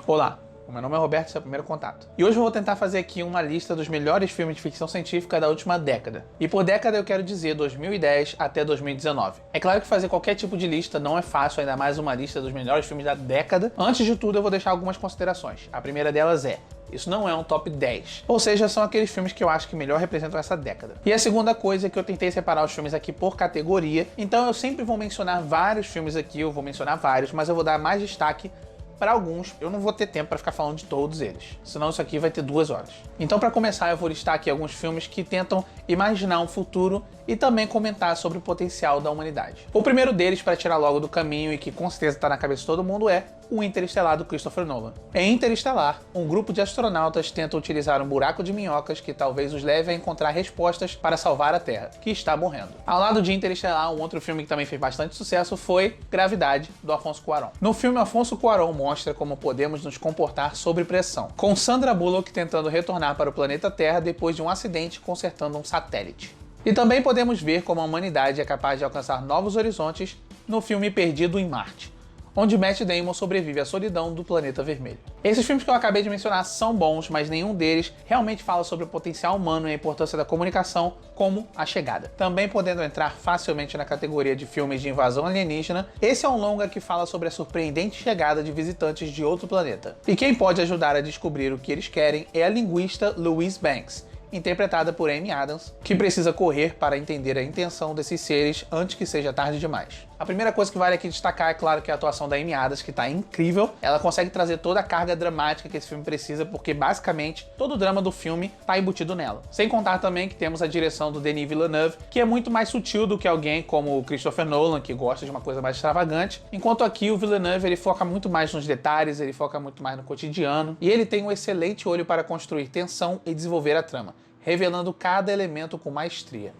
Olá, o meu nome é Roberto, esse é o primeiro contato. E hoje eu vou tentar fazer aqui uma lista dos melhores filmes de ficção científica da última década. E por década eu quero dizer 2010 até 2019. É claro que fazer qualquer tipo de lista não é fácil, ainda mais uma lista dos melhores filmes da década. Antes de tudo eu vou deixar algumas considerações. A primeira delas é: isso não é um top 10. Ou seja, são aqueles filmes que eu acho que melhor representam essa década. E a segunda coisa é que eu tentei separar os filmes aqui por categoria. Então eu sempre vou mencionar vários filmes aqui, eu vou mencionar vários, mas eu vou dar mais destaque para alguns. Eu não vou ter tempo para ficar falando de todos eles, senão isso aqui vai ter 2 horas. Então, para começar, eu vou listar aqui alguns filmes que tentam imaginar um futuro e também comentar sobre o potencial da humanidade. O primeiro deles, para tirar logo do caminho e que com certeza está na cabeça de todo mundo, é o Interestelar do Christopher Nolan. Em Interestelar, um grupo de astronautas tenta utilizar um buraco de minhocas que talvez os leve a encontrar respostas para salvar a Terra, que está morrendo. Ao lado de Interestelar, um outro filme que também fez bastante sucesso foi Gravidade, do Afonso Cuarón. No filme, Afonso Cuarón mostra como podemos nos comportar sob pressão, com Sandra Bullock tentando retornar para o planeta Terra depois de um acidente consertando um satélite. E também podemos ver como a humanidade é capaz de alcançar novos horizontes no filme Perdido em Marte, onde Matt Damon sobrevive à solidão do planeta vermelho. Esses filmes que eu acabei de mencionar são bons, mas nenhum deles realmente fala sobre o potencial humano e a importância da comunicação, como A Chegada. Também podendo entrar facilmente na categoria de filmes de invasão alienígena, esse é um longa que fala sobre a surpreendente chegada de visitantes de outro planeta. E quem pode ajudar a descobrir o que eles querem é a linguista Louise Banks, interpretada por Amy Adams, que precisa correr para entender a intenção desses seres antes que seja tarde demais. A primeira coisa que vale aqui destacar é claro que é a atuação da Amy Adams, que está incrível. Ela consegue trazer toda a carga dramática que esse filme precisa, porque basicamente todo o drama do filme está embutido nela. Sem contar também que temos a direção do Denis Villeneuve, que é muito mais sutil do que alguém como o Christopher Nolan, que gosta de uma coisa mais extravagante, enquanto aqui o Villeneuve ele foca muito mais nos detalhes, ele foca muito mais no cotidiano, e ele tem um excelente olho para construir tensão e desenvolver a trama, revelando cada elemento com maestria.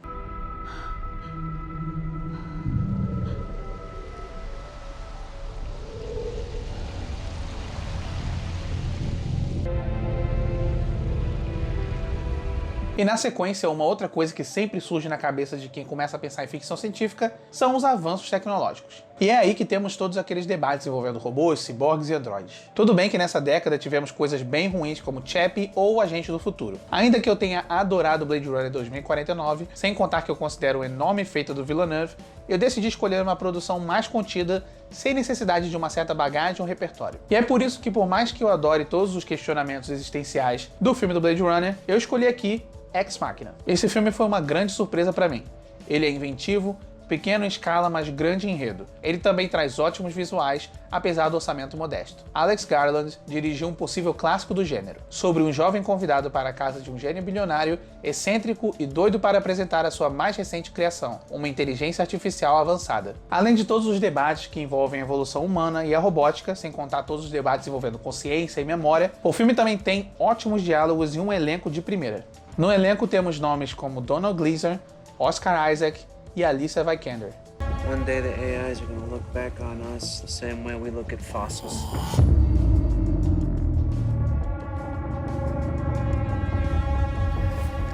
E na sequência, uma outra coisa que sempre surge na cabeça de quem começa a pensar em ficção científica são os avanços tecnológicos. E é aí que temos todos aqueles debates envolvendo robôs, ciborgues e androides. Tudo bem que nessa década tivemos coisas bem ruins como Chappie ou Agente do Futuro. Ainda que eu tenha adorado Blade Runner 2049, sem contar que eu considero um enorme feito do Villeneuve, eu decidi escolher uma produção mais contida, sem necessidade de uma certa bagagem ou repertório. E é por isso que, por mais que eu adore todos os questionamentos existenciais do filme do Blade Runner, eu escolhi aqui Ex Machina. Esse filme foi uma grande surpresa para mim. Ele é inventivo, pequeno em escala, mas grande em enredo. Ele também traz ótimos visuais, apesar do orçamento modesto. Alex Garland dirigiu um possível clássico do gênero, sobre um jovem convidado para a casa de um gênio bilionário, excêntrico e doido para apresentar a sua mais recente criação, uma inteligência artificial avançada. Além de todos os debates que envolvem a evolução humana e a robótica, sem contar todos os debates envolvendo consciência e memória, o filme também tem ótimos diálogos e um elenco de primeira. No elenco temos nomes como Donald Gleeson, Oscar Isaac e Alicia Vikander. One day the AIs are going to look back on us the same way we look at fossils.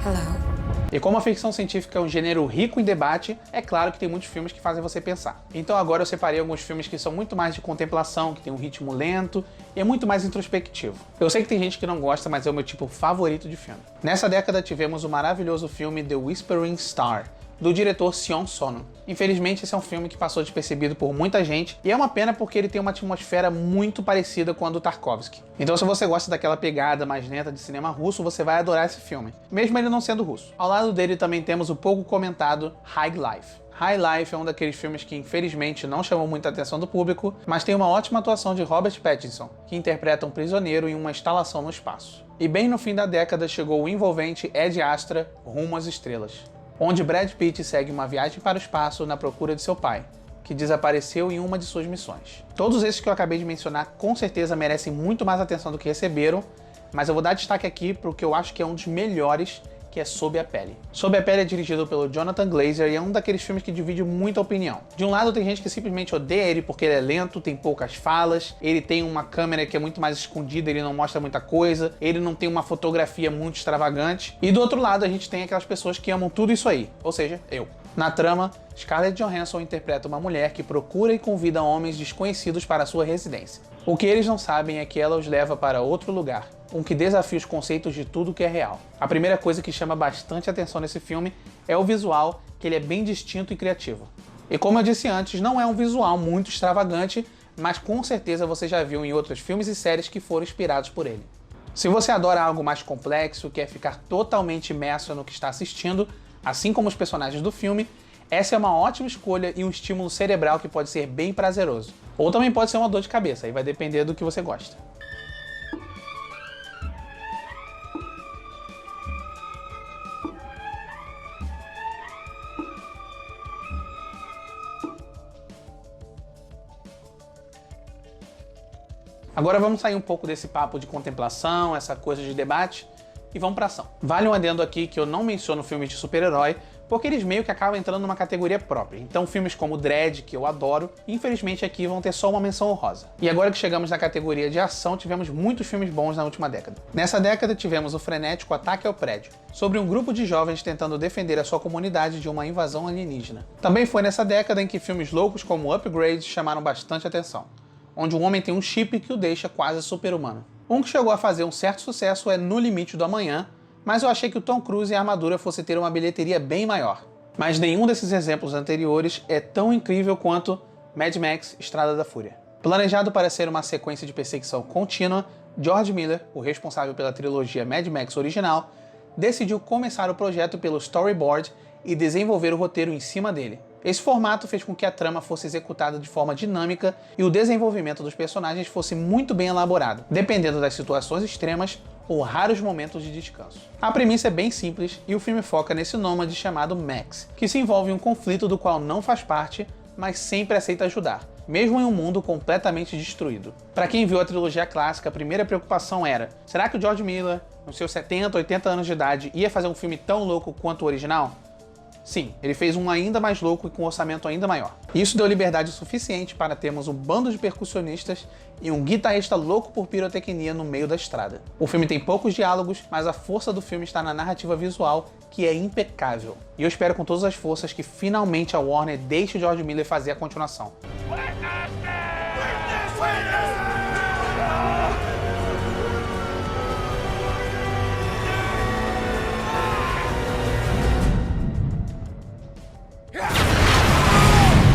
Hello. E como a ficção científica é um gênero rico em debate, é claro que tem muitos filmes que fazem você pensar. Então agora eu separei alguns filmes que são muito mais de contemplação, que tem um ritmo lento e é muito mais introspectivo. Eu sei que tem gente que não gosta, mas é o meu tipo favorito de filme. Nessa década tivemos o maravilhoso filme The Whispering Star, do diretor Sion Sono. Infelizmente esse é um filme que passou despercebido por muita gente, e é uma pena porque ele tem uma atmosfera muito parecida com a do Tarkovsky. Então se você gosta daquela pegada mais lenta de cinema russo, você vai adorar esse filme, mesmo ele não sendo russo. Ao lado dele também temos o pouco comentado High Life. High Life é um daqueles filmes que infelizmente não chamou muita atenção do público, mas tem uma ótima atuação de Robert Pattinson, que interpreta um prisioneiro em uma instalação no espaço. E bem no fim da década chegou o envolvente Ad Astra, Rumo às Estrelas, onde Brad Pitt segue uma viagem para o espaço na procura de seu pai, que desapareceu em uma de suas missões. Todos esses que eu acabei de mencionar com certeza merecem muito mais atenção do que receberam, mas eu vou dar destaque aqui para o que eu acho que é um dos melhores, que é Sob a Pele. Sob a Pele é dirigido pelo Jonathan Glazer e é um daqueles filmes que divide muita opinião. De um lado tem gente que simplesmente odeia ele porque ele é lento, tem poucas falas, ele tem uma câmera que é muito mais escondida, ele não mostra muita coisa, ele não tem uma fotografia muito extravagante. E do outro lado a gente tem aquelas pessoas que amam tudo isso aí, ou seja, eu. Na trama, Scarlett Johansson interpreta uma mulher que procura e convida homens desconhecidos para sua residência. O que eles não sabem é que ela os leva para outro lugar, um que desafia os conceitos de tudo que é real. A primeira coisa que chama bastante atenção nesse filme é o visual, que ele é bem distinto e criativo. E como eu disse antes, não é um visual muito extravagante, mas com certeza você já viu em outros filmes e séries que foram inspirados por ele. Se você adora algo mais complexo, quer ficar totalmente imerso no que está assistindo, assim como os personagens do filme, essa é uma ótima escolha e um estímulo cerebral que pode ser bem prazeroso. Ou também pode ser uma dor de cabeça, aí vai depender do que você gosta. Agora vamos sair um pouco desse papo de contemplação, essa coisa de debate, e vamos pra ação. Vale um adendo aqui que eu não menciono filmes de super-herói, porque eles meio que acabam entrando numa categoria própria. Então filmes como Dredd, que eu adoro, infelizmente aqui vão ter só uma menção honrosa. E agora que chegamos na categoria de ação, tivemos muitos filmes bons na última década. Nessa década tivemos o frenético Ataque ao Prédio, sobre um grupo de jovens tentando defender a sua comunidade de uma invasão alienígena. Também foi nessa década em que filmes loucos como Upgrade chamaram bastante atenção, onde um homem tem um chip que o deixa quase super-humano. Um que chegou a fazer um certo sucesso é No Limite do Amanhã, mas eu achei que o Tom Cruise e a armadura fosse ter uma bilheteria bem maior. Mas nenhum desses exemplos anteriores é tão incrível quanto Mad Max Estrada da Fúria. Planejado para ser uma sequência de perseguição contínua, George Miller, o responsável pela trilogia Mad Max original, decidiu começar o projeto pelo storyboard e desenvolver o roteiro em cima dele. Esse formato fez com que a trama fosse executada de forma dinâmica e o desenvolvimento dos personagens fosse muito bem elaborado, dependendo das situações extremas ou raros momentos de descanso. A premissa é bem simples e o filme foca nesse nômade chamado Max, que se envolve em um conflito do qual não faz parte, mas sempre aceita ajudar, mesmo em um mundo completamente destruído. Para quem viu a trilogia clássica, a primeira preocupação era: será que o George Miller, nos seus 70, 80 anos de idade, ia fazer um filme tão louco quanto o original? Sim, ele fez um ainda mais louco e com um orçamento ainda maior. Isso deu liberdade suficiente para termos um bando de percussionistas e um guitarrista louco por pirotecnia no meio da estrada. O filme tem poucos diálogos, mas a força do filme está na narrativa visual, que é impecável. E eu espero com todas as forças que finalmente a Warner deixe o George Miller fazer a continuação.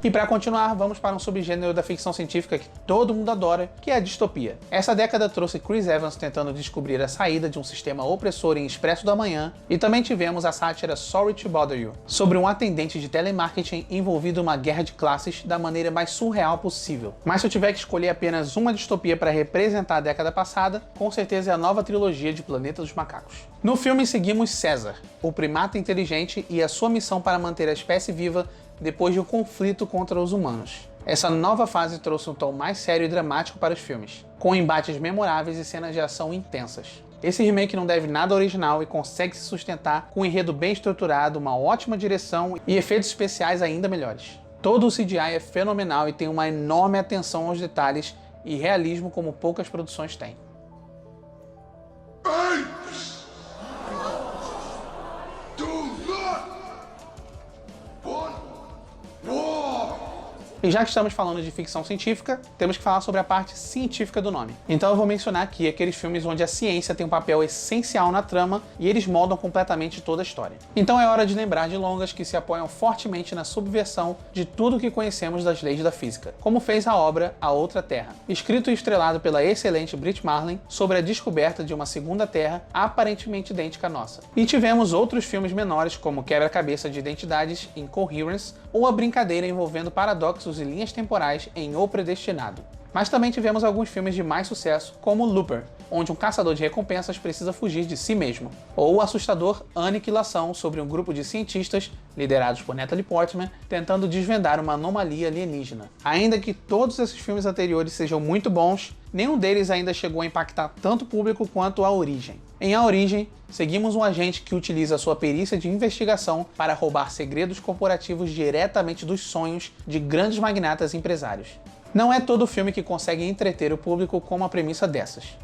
E para continuar, vamos para um subgênero da ficção científica que todo mundo adora, que é a distopia. Essa década trouxe Chris Evans tentando descobrir a saída de um sistema opressor em Expresso da Manhã, e também tivemos a sátira Sorry to Bother You, sobre um atendente de telemarketing envolvido em uma guerra de classes da maneira mais surreal possível. Mas se eu tiver que escolher apenas uma distopia para representar a década passada, com certeza é a nova trilogia de Planeta dos Macacos. No filme seguimos César, o primata inteligente, e a sua missão para manter a espécie viva depois de um conflito contra os humanos. Essa nova fase trouxe um tom mais sério e dramático para os filmes, com embates memoráveis e cenas de ação intensas. Esse remake não deve nada ao original e consegue se sustentar com um enredo bem estruturado, uma ótima direção e efeitos especiais ainda melhores. Todo o CGI é fenomenal e tem uma enorme atenção aos detalhes e realismo como poucas produções têm. E já que estamos falando de ficção científica, temos que falar sobre a parte científica do nome. Então eu vou mencionar aqui aqueles filmes onde a ciência tem um papel essencial na trama e eles moldam completamente toda a história. Então é hora de lembrar de longas que se apoiam fortemente na subversão de tudo que conhecemos das leis da física, como fez a obra A Outra Terra, escrito e estrelado pela excelente Brit Marlin sobre a descoberta de uma segunda Terra aparentemente idêntica à nossa. E tivemos outros filmes menores como Quebra-cabeça de Identidades, Incoherence, ou a brincadeira envolvendo paradoxos e linhas temporais em O Predestinado. Mas também tivemos alguns filmes de mais sucesso, como Looper, onde um caçador de recompensas precisa fugir de si mesmo, ou o assustador Aniquilação, sobre um grupo de cientistas, liderados por Natalie Portman, tentando desvendar uma anomalia alienígena. Ainda que todos esses filmes anteriores sejam muito bons, nenhum deles ainda chegou a impactar tanto o público quanto A Origem. Em A Origem, seguimos um agente que utiliza sua perícia de investigação para roubar segredos corporativos diretamente dos sonhos de grandes magnatas e empresários. Não é todo filme que consegue entreter o público com uma premissa dessas.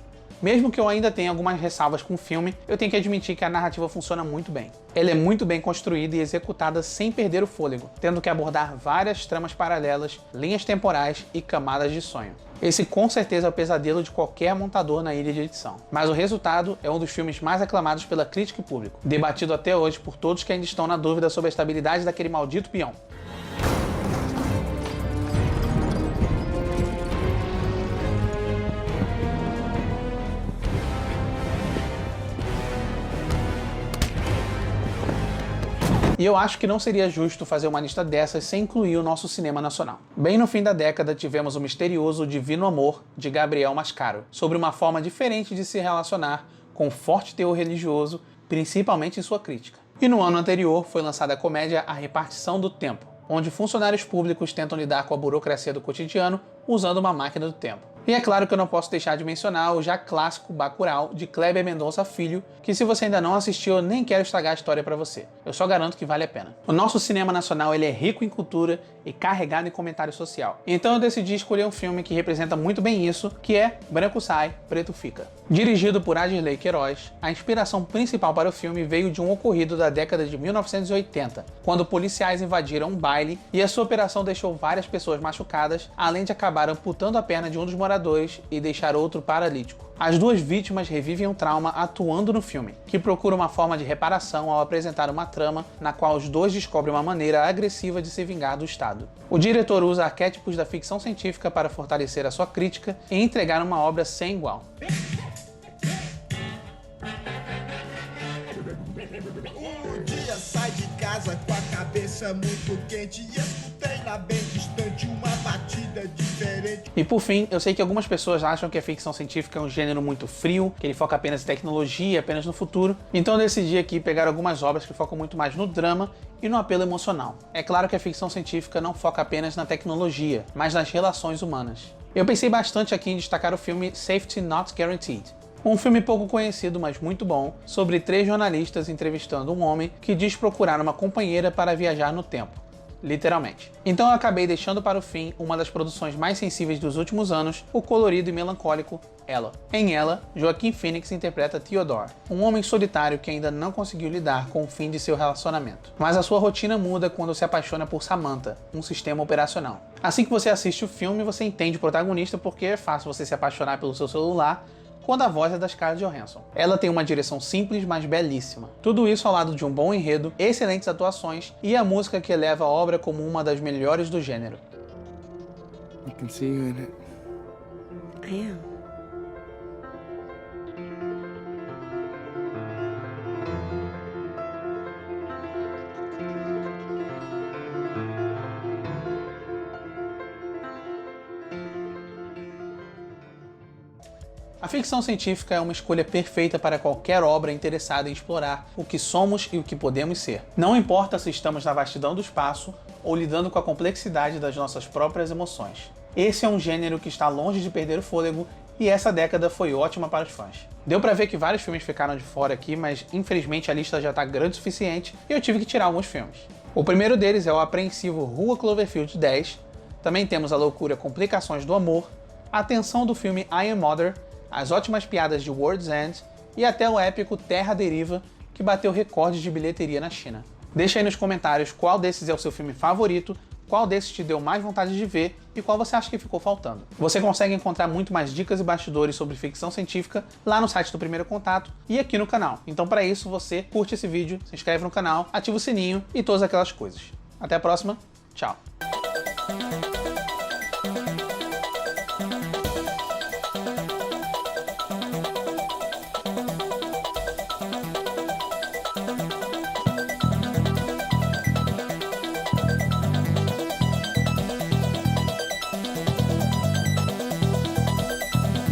Mesmo que eu ainda tenha algumas ressalvas com o filme, eu tenho que admitir que a narrativa funciona muito bem. Ela é muito bem construída e executada sem perder o fôlego, tendo que abordar várias tramas paralelas, linhas temporais e camadas de sonho. Esse com certeza é o pesadelo de qualquer montador na ilha de edição. Mas o resultado é um dos filmes mais aclamados pela crítica e público, debatido até hoje por todos que ainda estão na dúvida sobre a estabilidade daquele maldito peão. E eu acho que não seria justo fazer uma lista dessas sem incluir o nosso cinema nacional. Bem no fim da década, tivemos o misterioso Divino Amor, de Gabriel Mascaro, sobre uma forma diferente de se relacionar com um forte teor religioso, principalmente em sua crítica. E no ano anterior foi lançada a comédia A Repartição do Tempo, onde funcionários públicos tentam lidar com a burocracia do cotidiano usando uma máquina do tempo. E é claro que eu não posso deixar de mencionar o já clássico Bacurau, de Kleber Mendonça Filho, que se você ainda não assistiu, eu nem quero estragar a história pra você. Eu só garanto que vale a pena. O nosso cinema nacional ele é rico em cultura e carregado em comentário social. Então eu decidi escolher um filme que representa muito bem isso, que é Branco Sai, Preto Fica. Dirigido por Adirley Queiroz, a inspiração principal para o filme veio de um ocorrido da década de 1980, quando policiais invadiram um baile e a sua operação deixou várias pessoas machucadas, além de acabar amputando a perna de um dos moradores e deixar outro paralítico. As duas vítimas revivem um trauma atuando no filme, que procura uma forma de reparação ao apresentar uma trama na qual os dois descobrem uma maneira agressiva de se vingar do Estado. O diretor usa arquétipos da ficção científica para fortalecer a sua crítica e entregar uma obra sem igual. Um dia sai de casa com a cabeça muito quente e escutei lá bem distante uma batida diferente. E por fim, eu sei que algumas pessoas acham que a ficção científica é um gênero muito frio, que ele foca apenas em tecnologia, apenas no futuro. Então eu decidi aqui pegar algumas obras que focam muito mais no drama e no apelo emocional. É claro que a ficção científica não foca apenas na tecnologia, mas nas relações humanas. Eu pensei bastante aqui em destacar o filme Safety Not Guaranteed. Um filme pouco conhecido, mas muito bom, sobre 3 jornalistas entrevistando um homem que diz procurar uma companheira para viajar no tempo. Literalmente. Então eu acabei deixando para o fim uma das produções mais sensíveis dos últimos anos, o colorido e melancólico Ela. Em Ela, Joaquin Phoenix interpreta Theodore, um homem solitário que ainda não conseguiu lidar com o fim de seu relacionamento. Mas a sua rotina muda quando se apaixona por Samantha, um sistema operacional. Assim que você assiste o filme, você entende o protagonista porque é fácil você se apaixonar pelo seu celular quando a voz é da Scarlett Johansson. Ela tem uma direção simples, mas belíssima. Tudo isso ao lado de um bom enredo, excelentes atuações e a música que eleva a obra como uma das melhores do gênero. You can see you in it. I am. A ficção científica é uma escolha perfeita para qualquer obra interessada em explorar o que somos e o que podemos ser. Não importa se estamos na vastidão do espaço ou lidando com a complexidade das nossas próprias emoções. Esse é um gênero que está longe de perder o fôlego e essa década foi ótima para os fãs. Deu pra ver que vários filmes ficaram de fora aqui, mas infelizmente a lista já está grande o suficiente e eu tive que tirar alguns filmes. O primeiro deles é o apreensivo Rua Cloverfield 10, também temos a loucura Complicações do Amor, a tensão do filme I Am Mother, as ótimas piadas de World's End e até o épico Terra Deriva, que bateu recordes de bilheteria na China. Deixa aí nos comentários qual desses é o seu filme favorito, qual desses te deu mais vontade de ver e qual você acha que ficou faltando. Você consegue encontrar muito mais dicas e bastidores sobre ficção científica lá no site do Primeiro Contato e aqui no canal. Então para isso você curte esse vídeo, se inscreve no canal, ativa o sininho e todas aquelas coisas. Até a próxima, tchau!